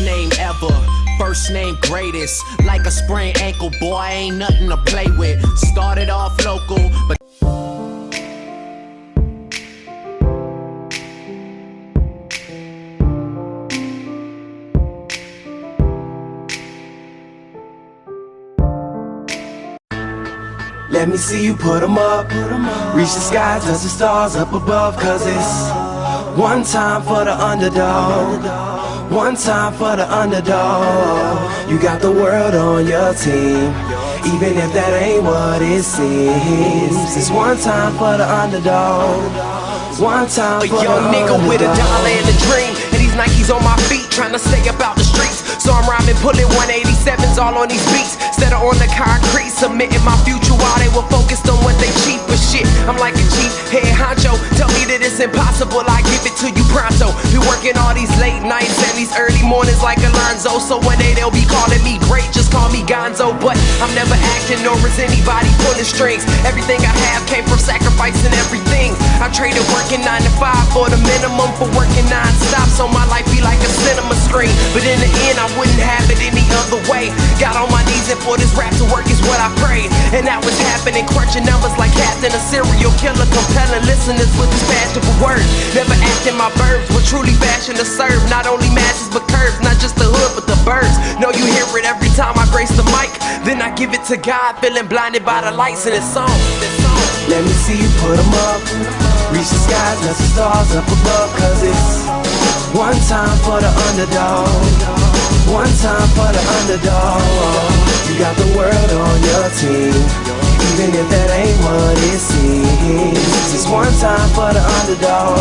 Best name ever, first name greatest. Like a sprained ankle, boy, ain't nothing to play with. Started off local, but let me see you put 'em up. Reach the sky, touch the stars up above. Cause it's one time for the underdog. One time for the underdog. You got the world on your team, even if that ain't what it seems. It's one time for the underdog. One time for the young nigga underdog. with a dollar and a dream, and these Nikes on my feet, trying to stay about the streets. So I'm rhyming, pulling 187s all on these beats, instead of on the concrete, submitting my future while they were focused on what they cheap. But shit, I'm like a chief head honcho. Tell me that it's impossible, I give it to you pronto. Been working all these late nights and these early mornings like Alonzo. So one day they'll be calling me great, just call me Gonzo. But I'm never acting, nor is anybody pulling strings. Everything I have came from sacrificing everything. I traded working 9 to 5 for the minimum, for working non-stop, so my life be like a cinema screen. But in the end I wouldn't have it any other way. Got on my knees and for this rap to work is what I prayed. And that was happening, crunching numbers like Captain, a serial killer, compelling listeners with his passion for words. Never acting my verbs, but truly fashion to serve not only masses but curves, not just the hood but the birds. Know you hear it every time I grace the mic, then I give it to God, feeling blinded by the lights in this song. Let me see you put 'em up. Reach the skies, touch the stars up above. Cause it's one time for the underdog. One time for the underdog. You got the world on your team, even if that ain't what it seems. It's one time for the underdog.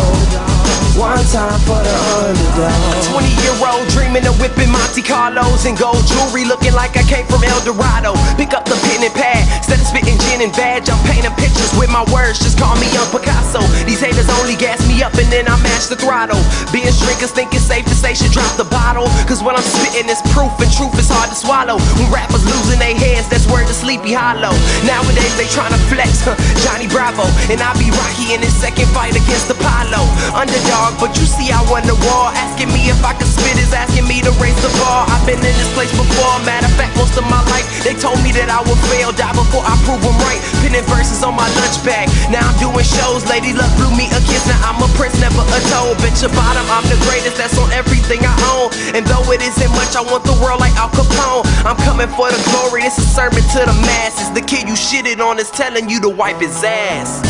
One time for the underdog. 20-year-old dreaming of whipping Monte Carlos and gold jewelry, looking like I came from El Dorado. Pick up the pen and pad, instead of spitting gin and vag, I'm painting pictures with my words, just call me Young Picasso. These haters only gas me up and then I mash the throttle. Binge drinkers think it's safe to say should drop the bottle, cause when I'm spitting it's proof, and truth is hard to swallow. When rappers losing their heads, that's word to Sleepy Hollow. Nowadays they tryna flex, Johnny Bravo, and I be Rocky in his second fight against Apollo. Underdog, but you see I won the war. Asking me if I could spit is asking me to raise the bar. I've been in this place before, matter of fact most of my life. They told me that I would fail, die before I prove them right. Pinning verses on my lunch bag, now I'm doing shows. Lady Luck blew me a kiss, now I'm a prince, never a toad. Bitch your bottom, I'm the greatest, that's on everything I own. And though it isn't much, I want the world like Al Capone. I'm coming for the glory, it's a sermon to the masses. The kid you shitted on is telling you to wipe his ass.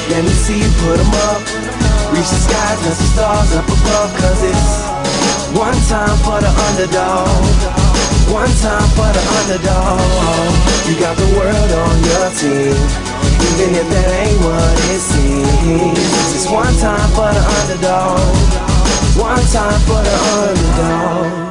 Let me see you put 'em up. Reach the skies, touch the stars up above. Cause it's one time for the underdog. One time for the underdog. You got the world on your team, even if that ain't what it seems. It's one time for the underdog. One time for the underdog.